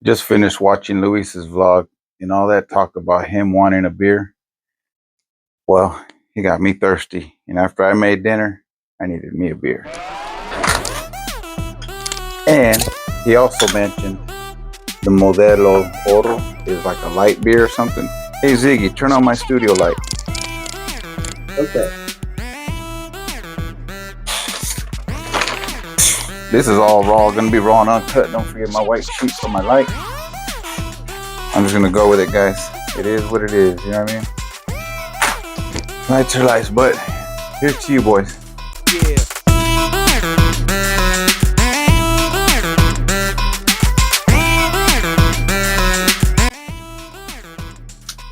Just finished watching Luis's vlog and all that talk about him wanting a beer. Well, he got me thirsty, and after I made dinner, I needed me a beer. And he also mentioned the Modelo Oro is like a light beer or something. Hey Ziggy, turn on my studio light. Okay. This is all raw, gonna be raw and uncut. Don't forget my white sheet for my light. I'm just gonna go with it, guys. It is what it is, you know what I mean? Lights are lights, but here's to you boys. Yeah.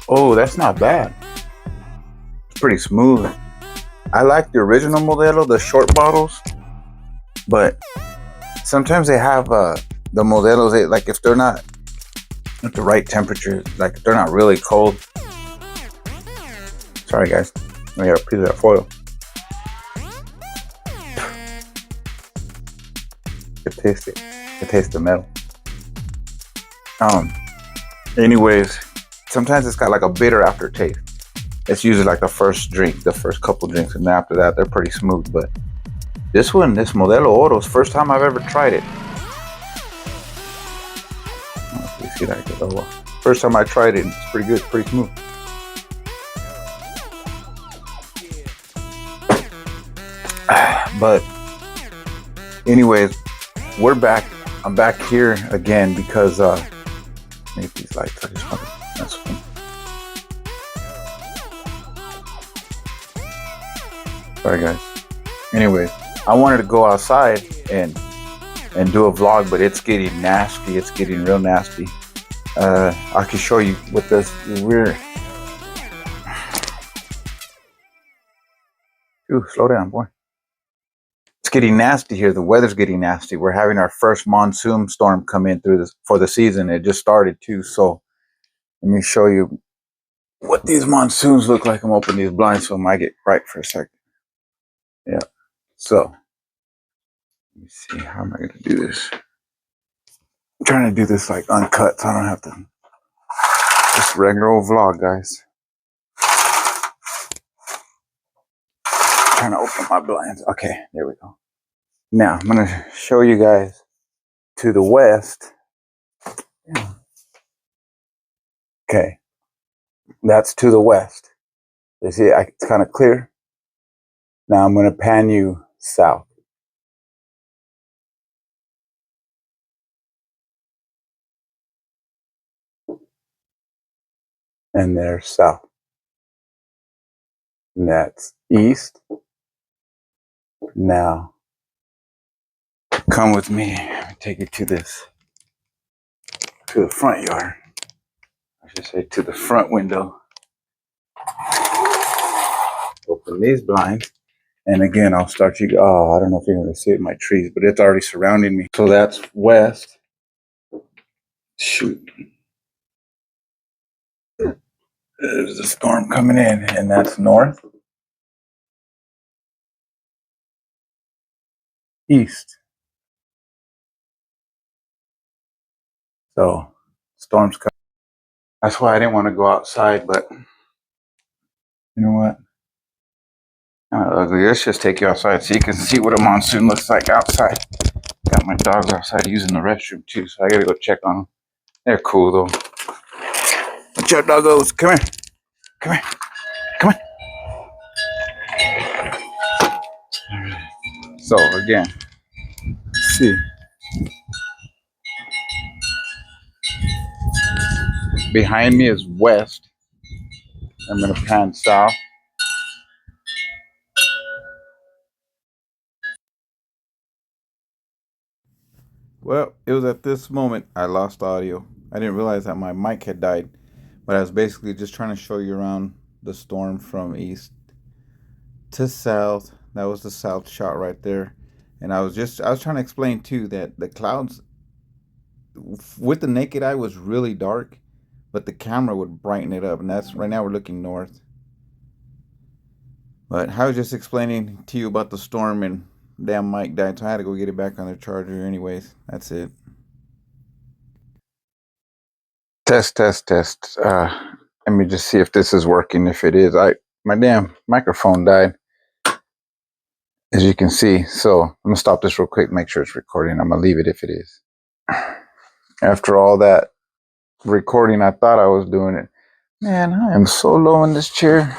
Oh, that's not bad. It's pretty smooth. I like the original Modelo, the short bottles, but sometimes they have the Modelos, like if they're not at the right temperature, like if they're not really cold. Sorry guys, I got a piece of that foil. I can taste it. I can taste the metal. Anyways, sometimes it's got like a bitter aftertaste. It's usually like the first drink, the first couple drinks, and after that they're pretty smooth. But this one, this Modelo Oro, is first time I've ever tried it. You see that? Oh, first time I tried it, it's pretty good, pretty smooth. But anyways, we're back. I'm back here again because make these lights. I just want to mess with them. Sorry guys. Anyways, I wanted to go outside and do a vlog, but it's getting nasty. It's getting real nasty. I can show you what this we're. Ooh, slow down, boy. It's getting nasty here. The weather's getting nasty. We're having our first monsoon storm come in through this for the season. It just started too. So let me show you what these monsoons look like. I'm opening these blinds so it might get bright for a second. Yeah. So let me see. How am I going to do this? I'm trying to do this like uncut, so I don't have to. Just regular old vlog, guys. Trying to open my blinds. Okay, there we go. Now I'm going to show you guys to the west. Okay, that's to the west. You see, it's kind of clear. Now I'm going to pan you south. And there's south. And that's east. Now, come with me. I'll take you to the front yard. I should say to the front window. Open these blinds. And again, I'll start you. Oh, I don't know if you're going to see it in my trees, but it's already surrounding me. So that's west. Shoot. There's a storm coming in, and that's north. East. So, storm's coming. That's why I didn't want to go outside, but you know what? Kind of ugly. Let's just take you outside so you can see what a monsoon looks like outside. Got my dogs outside using the restroom too, so I gotta go check on them. They're cool though. What's up, doggos? Come here. Come here. Come on. So again, see. Behind me is west. I'm gonna pan south. Well, it was at this moment I lost audio. I didn't realize that my mic had died, but I was basically just trying to show you around the storm from east to south. That was the south shot right there. And I was trying to explain too that the clouds with the naked eye was really dark, but the camera would brighten it up. And that's right now we're looking north. But I was just explaining to you about the storm and damn mic died, so I had to go get it back on the charger anyways. That's it. Test, test, test. Let me just see if this is working. If it is, my damn microphone died, as you can see. So I'm gonna stop this real quick, make sure it's recording. I'm gonna leave it if it is. After all that recording, I thought I was doing it. Man, I am so low in this chair.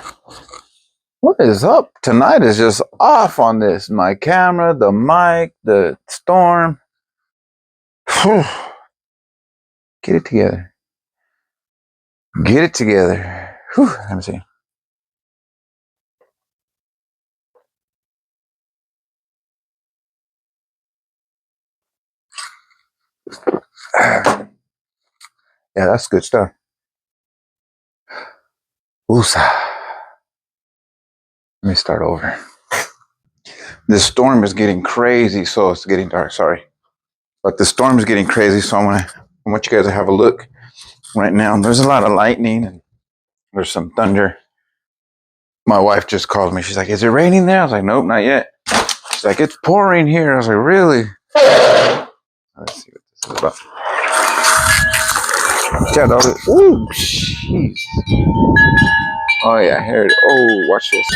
What is up? Tonight is just off on this. My camera, the mic, the storm. Get it together. Get it together. Whew. Let me see. Yeah, that's good stuff. Woosah. Let me start over. This storm is getting crazy, so it's getting dark. Sorry. But the storm is getting crazy, so I want you guys to have a look right now. There's a lot of lightning and there's some thunder. My wife just called me. She's like, "Is it raining there?" I was like, "Nope, not yet." She's like, "It's pouring here." I was like, "Really?" Let's see what this is about. Yeah, dog. Ooh, jeez. Oh yeah, here it. Oh, watch this.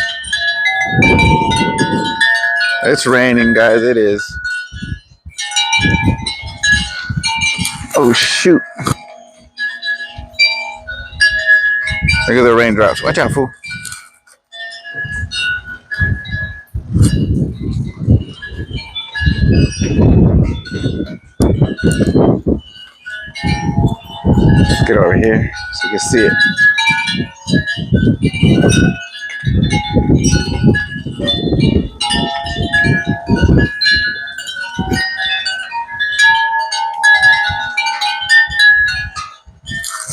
It's raining, guys. It is. Oh shoot! Look at the raindrops. Watch out, fool. Let's get over here so you can see it.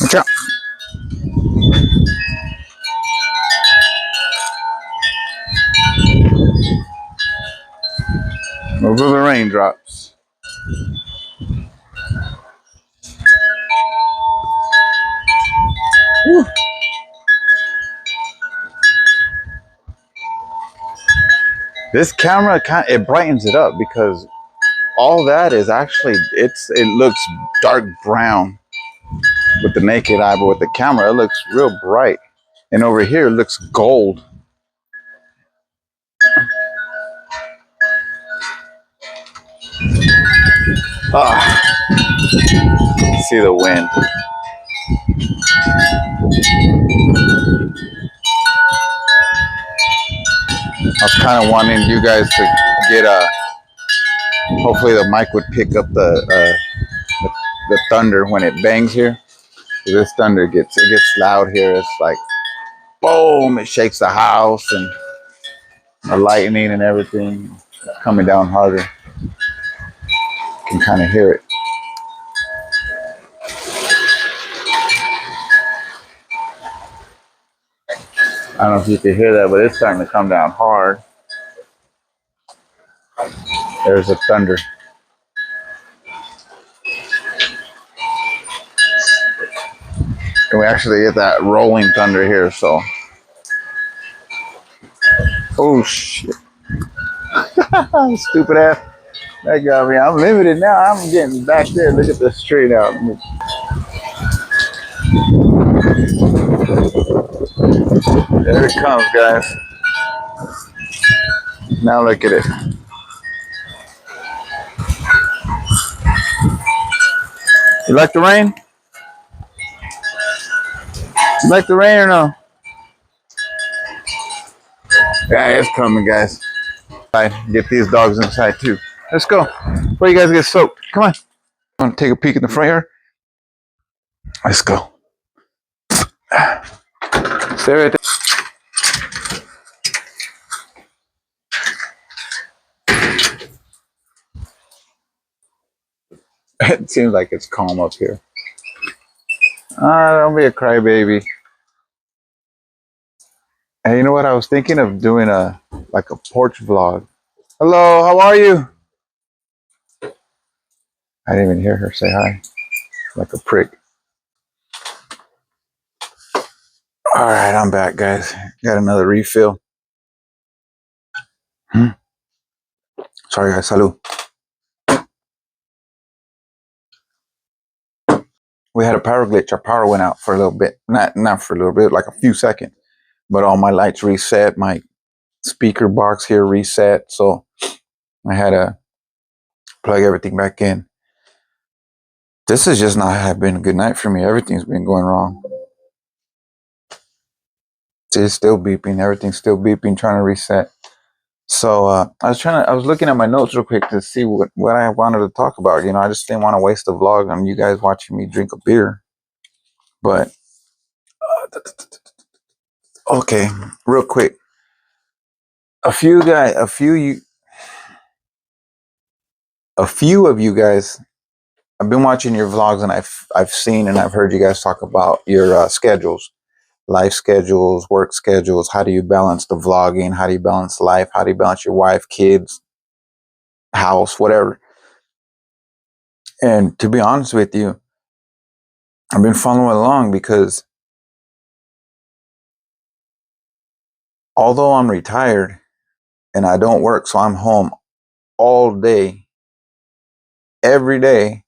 Watch out. Over the raindrops. Whew. This camera it brightens it up because all that is actually it looks dark brown with the naked eye, but with the camera it looks real bright. And over here it looks gold. Ah, see the wind. I was kind of wanting you guys to get hopefully the mic would pick up the thunder when it bangs here. This thunder gets loud here. It's like boom, it shakes the house and the lightning and everything coming down harder. You can kind of hear it. I don't know if you can hear that, but it's starting to come down hard. There's the thunder. And we actually get that rolling thunder here, so. Oh, shit. Stupid ass. That got me. I'm limited now. I'm getting back there. Look at this tree now. There it comes, guys. Now look at it. You like the rain? You like the rain or no? Yeah, it's coming, guys. I get these dogs inside too. Let's go. Before you guys get soaked. Come on. Want to take a peek in the front yard? Let's go. Stay right there. It seems like it's calm up here. Don't be a crybaby. Hey, you know what? I was thinking of doing like a porch vlog. Hello, how are you? I didn't even hear her say hi. Like a prick. All right, I'm back, guys. Got another refill. Sorry, guys. Salud. we had a power glitch. Our power went out for a little bit. Not for a little bit, like a few seconds. But all my lights reset. My speaker box here reset. So I had to plug everything back in. This has just not have been a good night for me. Everything's been going wrong. It's still beeping. Everything's still beeping, trying to reset. So I was looking at my notes real quick to see what I wanted to talk about. You know, I just didn't want to waste the vlog on you guys watching me drink a beer. But okay, real quick. A few of you guys, I've been watching your vlogs, and I've seen and I've heard you guys talk about your schedules, life schedules, work schedules. How do you balance the vlogging? How do you balance life? How do you balance your wife, kids, house, whatever? And to be honest with you, I've been following along because although I'm retired and I don't work, so I'm home all day, every day,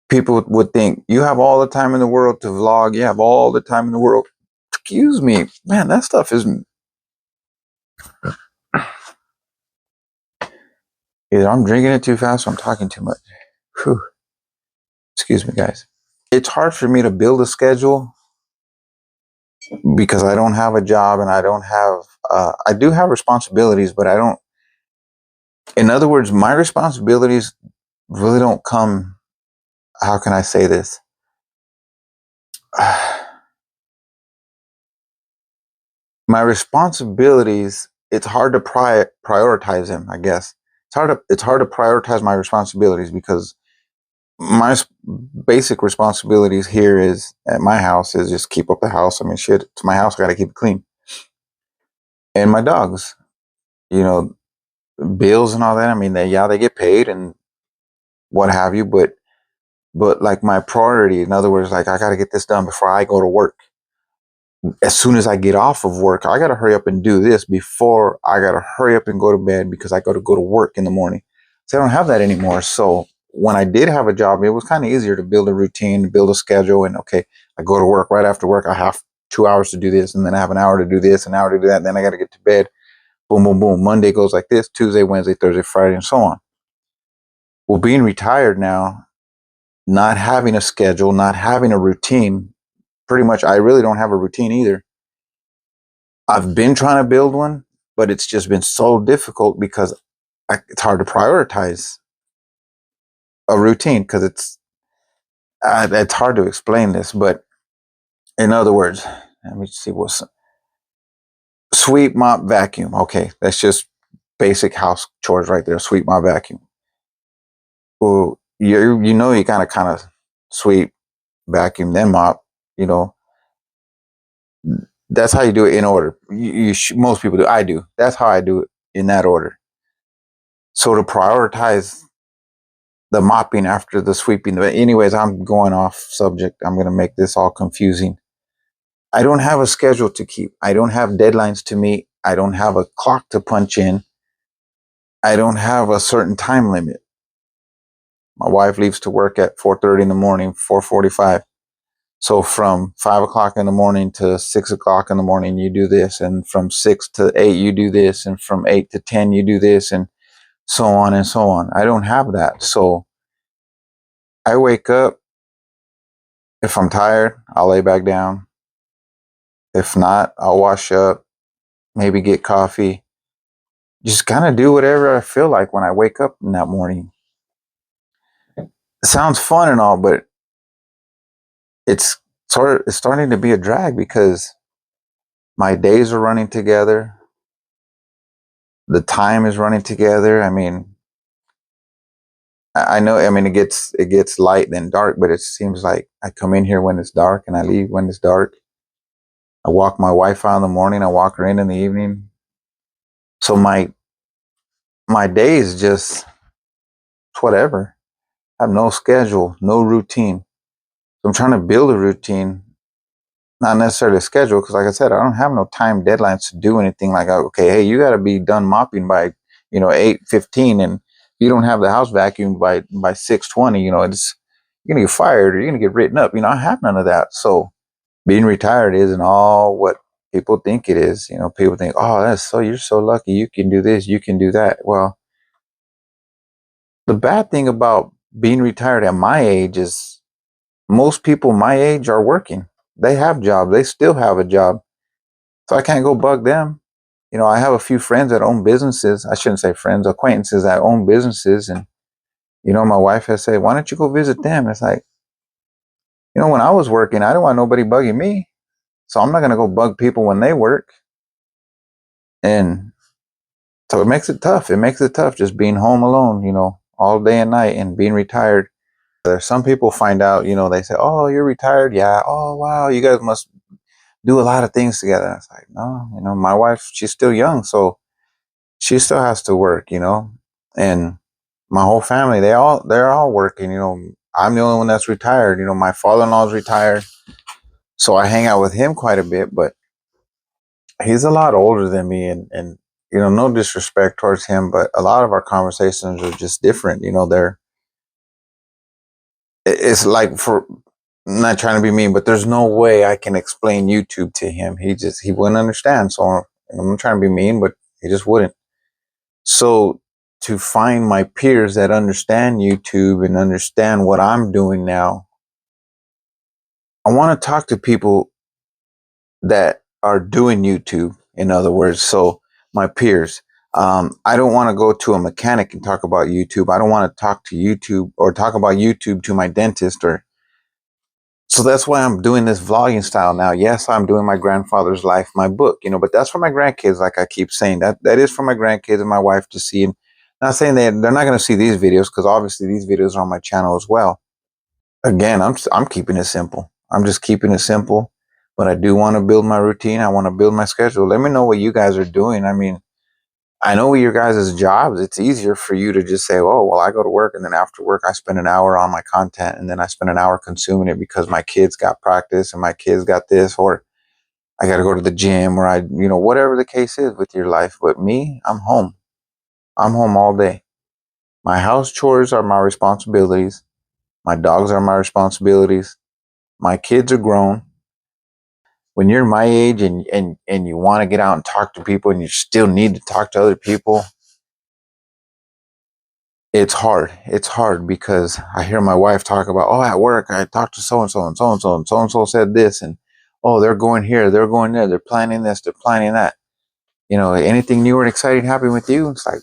people would think you have all the time in the world to vlog. You have all the time in the world. Excuse me, man, that stuff isn't. Either I'm drinking it too fast or I'm talking too much. Whew. Excuse me, guys. It's hard for me to build a schedule because I don't have a job and I don't have, I do have responsibilities, but I don't, in other words, my responsibilities really don't come, how can I say this? My responsibilities, it's hard to prioritize them, I guess. It's hard to prioritize my responsibilities because my basic responsibilities here is at my house is just keep up the house. I mean, shit, it's my house. I got to keep it clean. And my dogs, you know, bills and all that. I mean, they get paid and what have you, but like my priority, in other words, like I got to get this done before I go to work. As soon as I get off of work, I got to hurry up and do this before I got to hurry up and go to bed because I got to go to work in the morning. So I don't have that anymore. So when I did have a job, it was kind of easier to build a routine, build a schedule. And okay, I go to work right after work. I have 2 hours to do this, and then I have an hour to do this, an hour to do that. And then I got to get to bed. Boom, boom, boom. Monday goes like this, Tuesday, Wednesday, Thursday, Friday, and so on. Well, being retired now, not having a schedule, not having a routine, pretty much, I really don't have a routine either. I've been trying to build one, but it's just been so difficult because it's hard to prioritize a routine because it's hard to explain this. But in other words, let me see what's sweep, mop, vacuum. Okay, that's just basic house chores right there. Sweep, mop, vacuum. Well, you kind of sweep, vacuum, then mop. You know, that's how you do it in order. Most people do. I do. That's how I do it in that order. So to prioritize the mopping after the sweeping. But anyways, I'm going off subject. I'm going to make this all confusing. I don't have a schedule to keep. I don't have deadlines to meet. I don't have a clock to punch in. I don't have a certain time limit. My wife leaves to work at 4:30 in the morning, 4:45. So from 5 o'clock in the morning to 6 o'clock in the morning, you do this. And from 6 to 8, you do this. And from 8 to 10, you do this. And so on and so on. I don't have that. So I wake up. If I'm tired, I'll lay back down. If not, I'll wash up, maybe get coffee. Just kind of do whatever I feel like when I wake up in that morning. It sounds fun and all, but it's starting to be a drag because my days are running together. The time is running together. I mean, I know. I mean, it gets light then dark, but it seems like I come in here when it's dark and I leave when it's dark. I walk my wife out in the morning. I walk her in the evening. So my day is just whatever. I have no schedule, no routine. So I'm trying to build a routine, not necessarily a schedule, because like I said, I don't have no time deadlines to do anything like, okay, hey, you got to be done mopping by 8:15, and if you don't have the house vacuumed by 6:20, you're gonna get fired or you're gonna get written up. I have none of that. So being retired isn't all what people think it is. People think, oh, you're so lucky. You can do this, you can do that. Well, the bad thing about being retired at my age is most people my age are working. They have jobs. They still have a job. So I can't go bug them. I have a few friends that own businesses. I shouldn't say friends, acquaintances that own businesses. And, my wife has said, why don't you go visit them? It's like, when I was working, I don't want nobody bugging me. So I'm not going to go bug people when they work. And so it makes it tough. It makes it tough just being home alone, all day and night and being retired. There's some people find out, they say, oh, you're retired. Yeah. Oh, wow. You guys must do a lot of things together. It's like, no, my wife, she's still young. So she still has to work, and my whole family, they're all working, I'm the only one that's retired. My father-in-law is retired. So I hang out with him quite a bit, but he's a lot older than me, and no disrespect towards him, but a lot of our conversations are just different. It's like, for not trying to be mean, but there's no way I can explain YouTube to him. He wouldn't understand. So I'm not trying to be mean, but he just wouldn't. So to find my peers that understand YouTube and understand what I'm doing now, I want to talk to people that are doing YouTube, in other words. So my peers, I don't want to go to a mechanic and talk about YouTube. I don't want to talk to YouTube or talk about YouTube to my dentist. So that's why I'm doing this vlogging style now. Yes, I'm doing my grandfather's life, my book, but that's for my grandkids. Like I keep saying, that is for my grandkids and my wife to see. And not saying that they're not going to see these videos, because obviously these videos are on my channel as well. Again, I'm keeping it simple. I'm just keeping it simple, but I do want to build my routine. I want to build my schedule. Let me know what you guys are doing. I mean, I know with your guys' jobs, it's easier for you to just say, oh, well, I go to work and then after work, I spend an hour on my content and then I spend an hour consuming it because my kids got practice and my kids got this, or I got to go to the gym, or whatever the case is with your life. But me, I'm home. I'm home all day. My house chores are my responsibilities. My dogs are my responsibilities. My kids are grown. When you're my age and you want to get out and talk to people and you still need to talk to other people, it's hard. It's hard because I hear my wife talk about, oh, at work, I talked to so-and-so and so-and-so and so-and-so said this, and, oh, they're going here, they're going there, they're planning this, they're planning that. Anything new and exciting happening with you? It's like,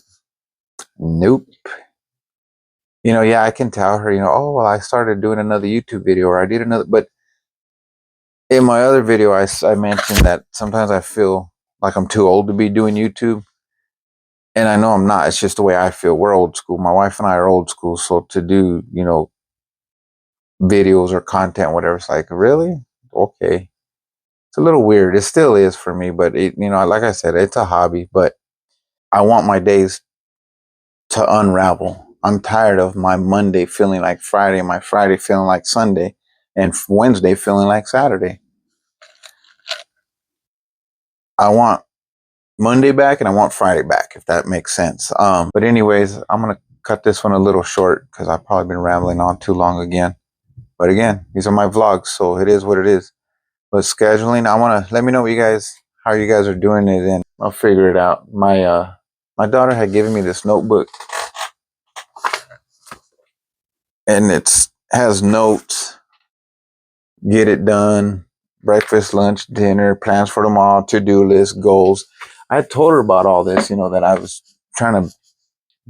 nope. Yeah, I can tell her, oh, well, I started doing another YouTube video, or I did another, but in my other video, I mentioned that sometimes I feel like I'm too old to be doing YouTube. And I know I'm not. It's just the way I feel. We're old school. My wife and I are old school. So to do, videos or content, whatever, it's like, really? Okay. It's a little weird. It still is for me, but like I said, it's a hobby, but I want my days to unravel. I'm tired of my Monday feeling like Friday, my Friday feeling like Sunday, and Wednesday feeling like Saturday. I want Monday back and I want Friday back, if that makes sense. But anyways, I'm going to cut this one a little short because I've probably been rambling on too long again. But again, these are my vlogs, so it is what it is. But scheduling, I want to let me know how you guys are doing it, and I'll figure it out. My daughter had given me this notebook, and it has notes: get it done, breakfast, lunch, dinner, plans for tomorrow, to-do list, goals. I told her about all this, that I was trying to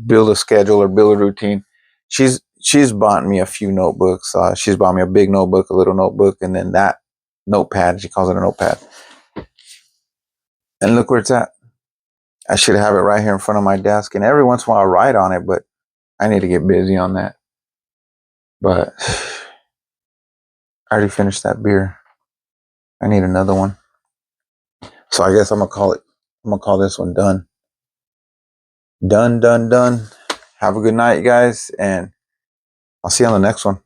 build a schedule or build a routine. She's bought me a few notebooks. She's bought me a big notebook, a little notebook, and then that notepad. She calls it a notepad. And look where it's at. I should have it right here in front of my desk. And every once in a while I write on it, but I need to get busy on that. But I already finished that beer. I need another one. So I guess I'm gonna call this one done. Done. Have a good night, guys, and I'll see you on the next one.